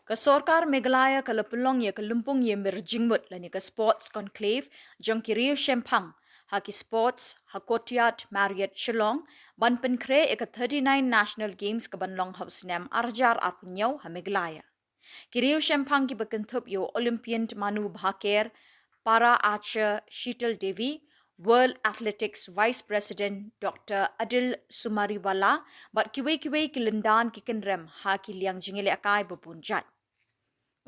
Ka Sorkar Meghalaya ka Lapulong ya ka Lumpung ya Mirjingmut lani ka Sports Conclave jong ki Riew Shemphang haki Sports Hakotiat Marriott Shillong ban Pykhreh ka 39 National Games ka banlong hausnem arjar arpunyaw ha Meghalaya. Ki Riew Shemphang ki bakentup yo Olympian Manu Bhaker, Para Archer Sheetal Devi, World Athletics Vice President Dr. Adil Sumariwala, but kiwe ki lendan ki kenrem ha ki liang jingile akai bepunjat.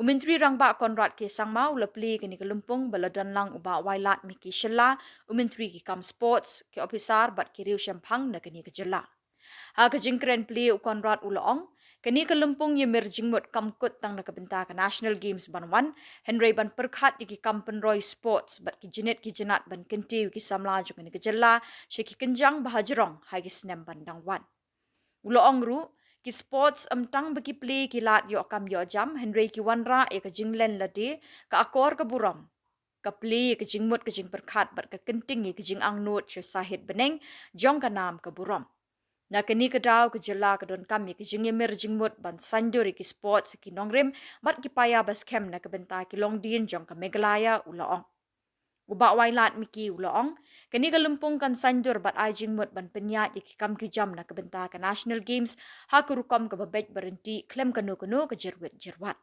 Umintri rangba Konrad ke sangma ulapli ke ni kelumpung baladan lang uba wailat miki Shilla umintri ki kam sports ke officer bat ki Riew Shemphang na ke ni kejela. Ha ke jingkren pli u Konrad ulaong ke ni kelumpung ye mirjingmut kamkut tang na kebenta ke National Games banwan Henry ban perkhat ki kampen Roy Sports bat ki jenat ban kenti ki Samla jong ni kejela syeki kenjang bahajrong ha ki snem bandang wan. Ulaong ru ki sports amtang bagi play ki lat yo akam yo jam Henry ki wanra e ka jinglen lade ka akor ka buram ka play ka jingmut ka jing perkhat bat ka kenting ka jing angnut che sahid beneng jong ka nam ka buram na kini ka daw ka jela ka don kami ka jing yemer jingmut ban sandur ki sports ki nongrim bat ki paya bas kem na ka benta ki longdin jong ka Meghalaya ulaong uba wailat miki ulaong kani kalumpung kan sandur bat ai jingmut ban penyat ki kam ki jam na kebenta ka National Games ha kurukam ka babet berhenti klem kanu ka jerwat.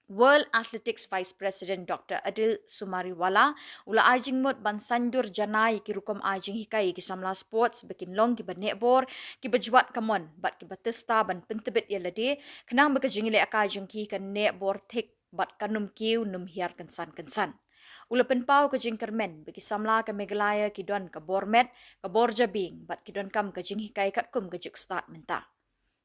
World Athletics Vice President Dr. Adil Sumariwala ula ai jingmut ban sandur janai ki rukom ai jing hikai ki Samla Sports bikin long ki ban netball ki bajwat kamon bat ki batista ban pentebet yelade kenang baka jingile akai jing ki kan netball thik bat kanum kiu num hiar kensan. Ula penpau ke jing kermen bagi Samla ke Meghalaya ki don ke Bormet ke Khuborjylla bat ki don kam ke jing hikai kat kum ke juk start menta.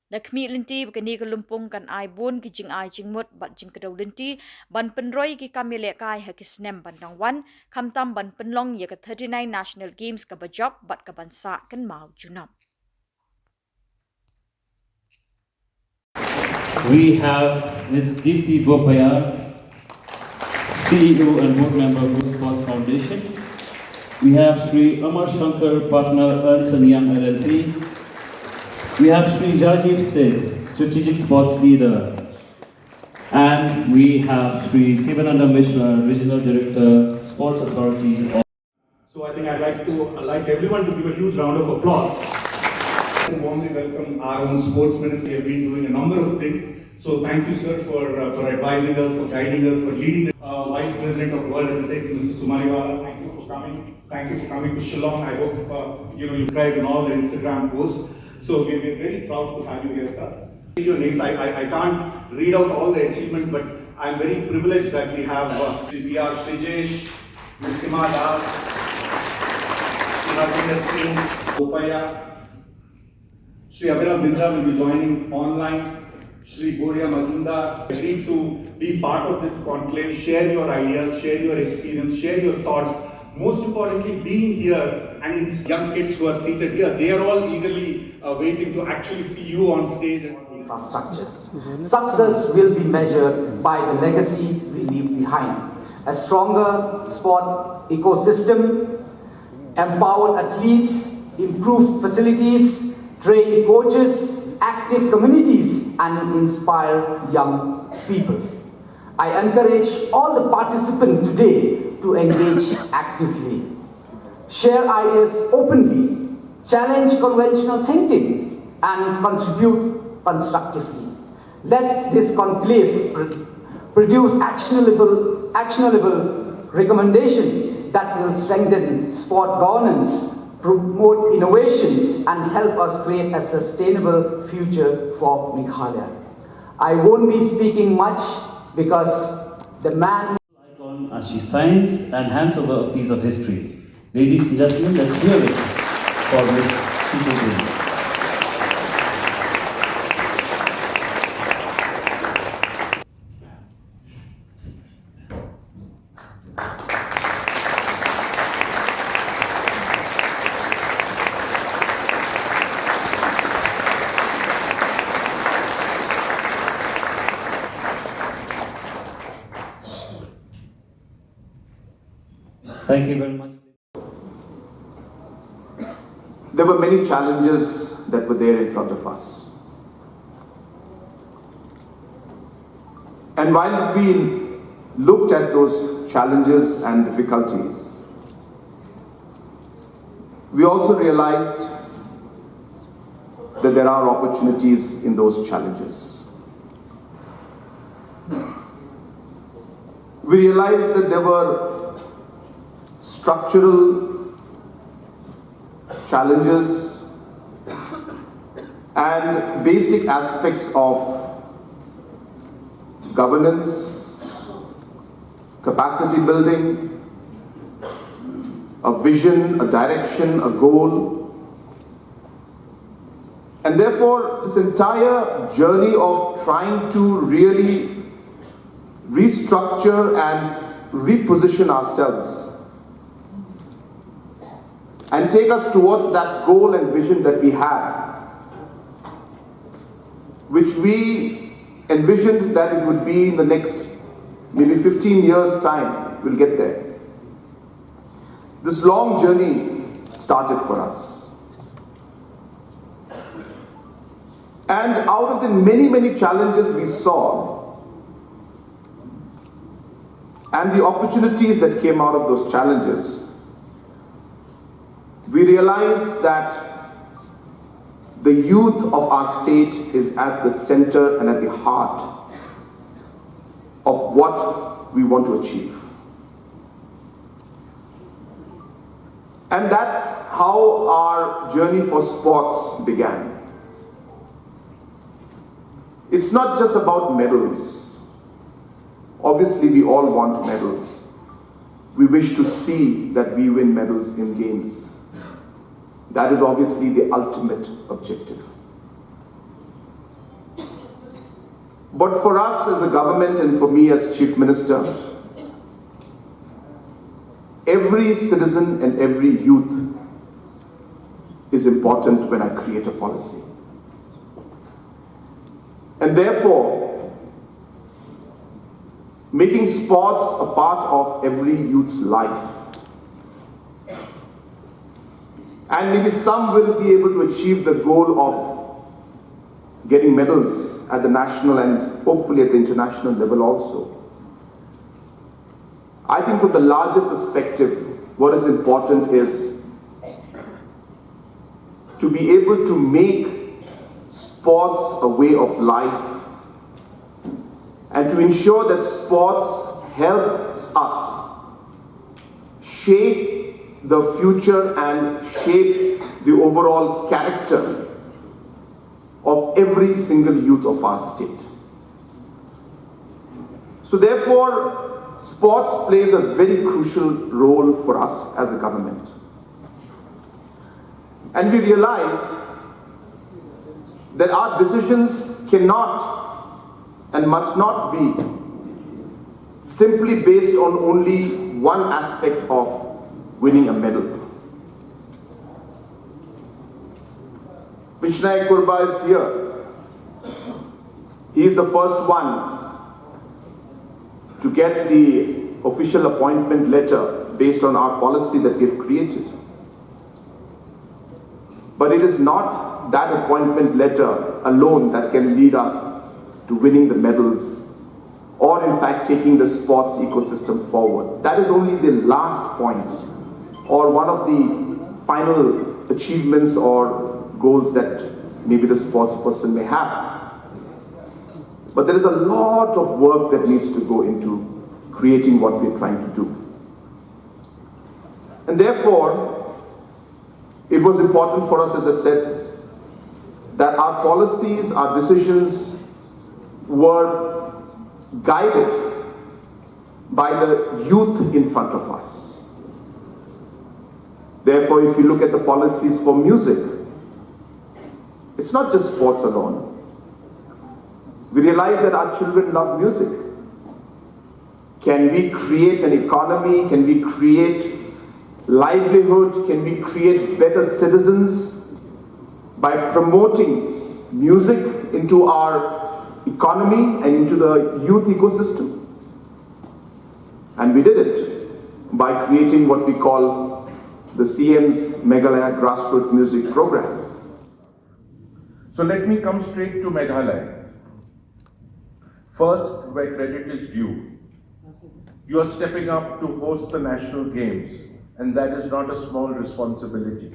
Nakmi lenti begini ke lumpung kan ai bun ki jing ai jingmut bat jing kedau lenti ban penroi ki kamile kai ha ki snem bandang wan kamtam ban penlong ye ke 39 National Games ke bajop bat ke bansa kan mau junam. We have Ms. Deepti Bopaya, CEO and board member of Riew Sports Foundation. We have Sri Amar Shankar, partner Ernst & Young LLP. We have Sri Rajiv Seth, strategic sports leader. And we have Sri Sivananda Mishra, regional director, sports authority. So I think I'd like everyone to give a huge round of applause. I warmly welcome our own sports minister. We have been doing a number of things. So thank you, sir, for advising us, for guiding us, for leading the Vice President of World Athletics, Mr. Sumariwala. Thank you for coming. Thank you for coming to Shillong. I hope you subscribe in all the Instagram posts. So we're very proud to have you here, sir. Your names, I can't read out all the achievements, but I'm very privileged that we have P.R. Srijesh, Ms. Sima Das, Iakynduh Singh, Bopaya, Sri Abhinav Binda will be joining online. Sri Goria Majumdar, agreed to be part of this conclave, share your ideas, share your experience, share your thoughts. Most importantly, being here and it's young kids who are seated here, they are all eagerly waiting to actually see you on stage. Infrastructure. Success will be measured by the legacy we leave behind. A stronger sport ecosystem, empowered athletes, improved facilities, trained coaches, active communities, and inspire young people. I encourage all the participants today to engage actively, share ideas openly, challenge conventional thinking, and contribute constructively. Let this conclave produce actionable recommendations that will strengthen sport governance, promote innovations, and help us create a sustainable future for Meghalaya. I won't be speaking much because the man Icon as she signs and hands over a piece of history. Ladies and gentlemen, let's hear it for Ms. Sheetal. Thank you very much. There were many challenges that were there in front of us. And while we looked at those challenges and difficulties, we also realized that there are opportunities in those challenges. We realized that there were structural challenges and basic aspects of governance, capacity building, a vision, a direction, a goal. And therefore, this entire journey of trying to really restructure and reposition ourselves and take us towards that goal and vision that we had, which we envisioned that it would be in the next maybe 15 years' time, we'll get there. This long journey started for us. And out of the many, many challenges we saw, and the opportunities that came out of those challenges, we realized that the youth of our state is at the center and at the heart of what we want to achieve. And that's how our journey for sports began. It's not just about medals. Obviously, we all want medals. We wish to see that we win medals in games. That is obviously the ultimate objective. But for us as a government and for me as Chief Minister, every citizen and every youth is important when I create a policy. And therefore, making sports a part of every youth's life. And maybe some will be able to achieve the goal of getting medals at the national and hopefully at the international level also. I think from the larger perspective, what is important is to be able to make sports a way of life and to ensure that sports helps us shape the future and shape the overall character of every single youth of our state. So therefore, sports plays a very crucial role for us as a government. And we realized that our decisions cannot and must not be simply based on only one aspect of winning a medal. Vishnay Kurba is here. He is the first one to get the official appointment letter based on our policy that we have created. But it is not that appointment letter alone that can lead us to winning the medals or in fact taking the sports ecosystem forward. That is only the last point or one of the final achievements or goals that maybe the sports person may have. But there is a lot of work that needs to go into creating what we're trying to do. And therefore, it was important for us, as I said, that our policies, our decisions were guided by the youth in front of us. Therefore, if you look at the policies for music, it's not just sports alone. We realize that our children love music. Can we create an economy? Can we create livelihood? Can we create better citizens by promoting music into our economy and into the youth ecosystem? And we did it by creating what we call the CM's Meghalaya Grassroots Music Program. So let me come straight to Meghalaya. First, where credit is due. You are stepping up to host the national games, and that is not a small responsibility.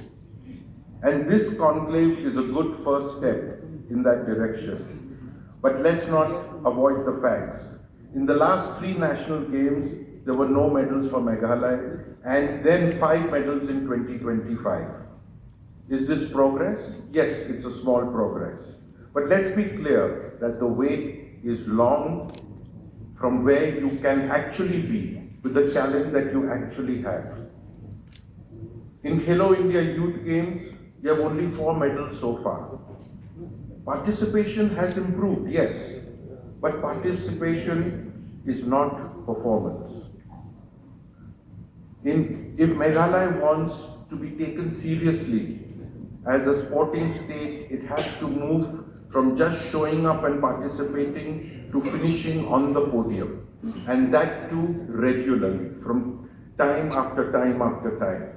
And this conclave is a good first step in that direction. But let's not avoid the facts. In the last 3 national games, there were no medals for Meghalaya, and then 5 medals in 2025. Is this progress? Yes, it's a small progress. But let's be clear that the way is long from where you can actually be with the challenge that you actually have. In Khelo India Youth Games, you have only 4 medals so far. Participation has improved, yes, but participation is not performance. If Meghalaya wants to be taken seriously as a sporting state, it has to move from just showing up and participating to finishing on the podium, and that too regularly, from time after time after time.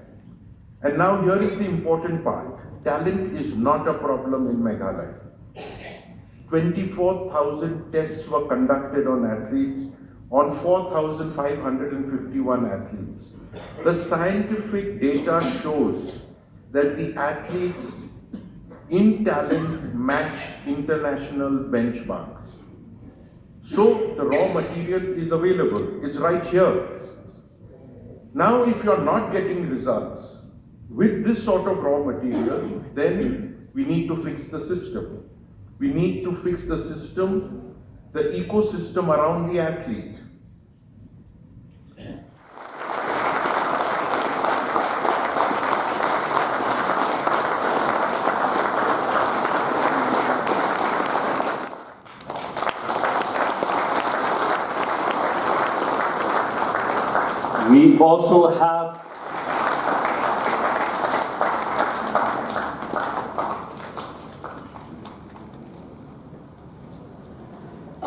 And now here is the important part. Talent is not a problem in Meghalaya. 24,000 tests were conducted on athletes, on 4,551 athletes. The scientific data shows that the athletes in talent match international benchmarks. So the raw material is available, it's right here. Now if you're not getting results with this sort of raw material, then we need to fix the system. We need to fix the system, the ecosystem around the athlete. We also have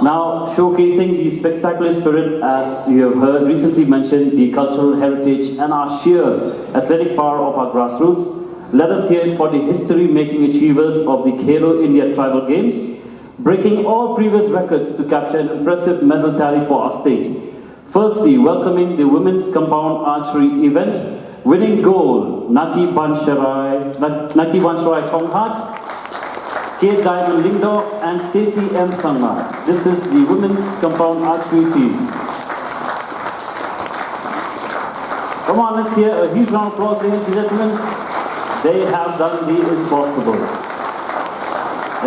now showcasing the spectacular spirit, as you have heard recently mentioned, the cultural heritage and our sheer athletic power of our grassroots. Let us hear it for the history-making achievers of the Khelo India Tribal Games, breaking all previous records to capture an impressive medal tally for our state. Firstly, welcoming the women's compound archery event, winning gold, Naki Banshrai Tonghat, Kate Diamond Lingdo, and Stacey M. Samla. This is the women's compound archery team. Come on, let's hear a huge round of applause, ladies and gentlemen. They have done the impossible.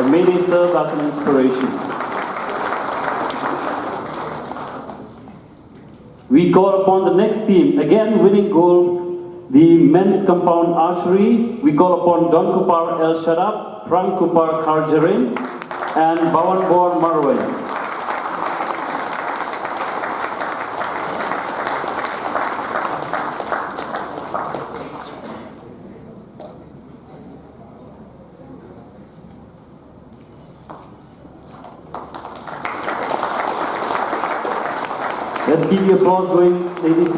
And may they serve as an inspiration. We call upon the next team, again winning gold, the men's compound archery. We call upon Don Kupar El Sharab, Prang Kupar Kharjarin, and Bawan Bor Marwan. Let's keep the applause going, ladies.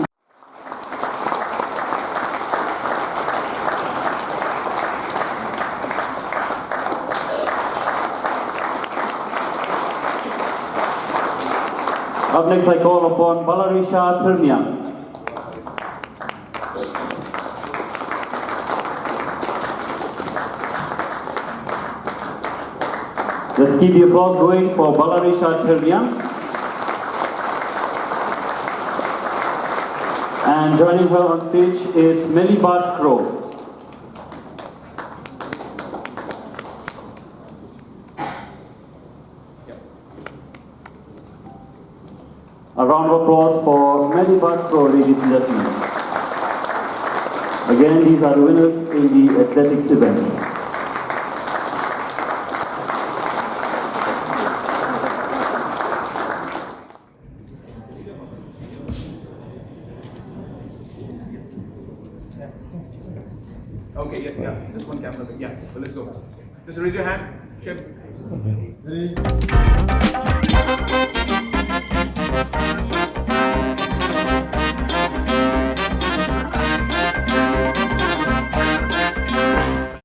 Up next, I call upon Balarisha Thermiang. Let's keep the applause going for Balarisha Thermiang. And joining her on stage is Melibat Crow. A round of applause for Melibat Crow, ladies and gentlemen. Again, these are the winners in the athletics event. Okay, yeah, just one camera. Yeah, so let's go. Just raise your hand. Shemphang. Ready?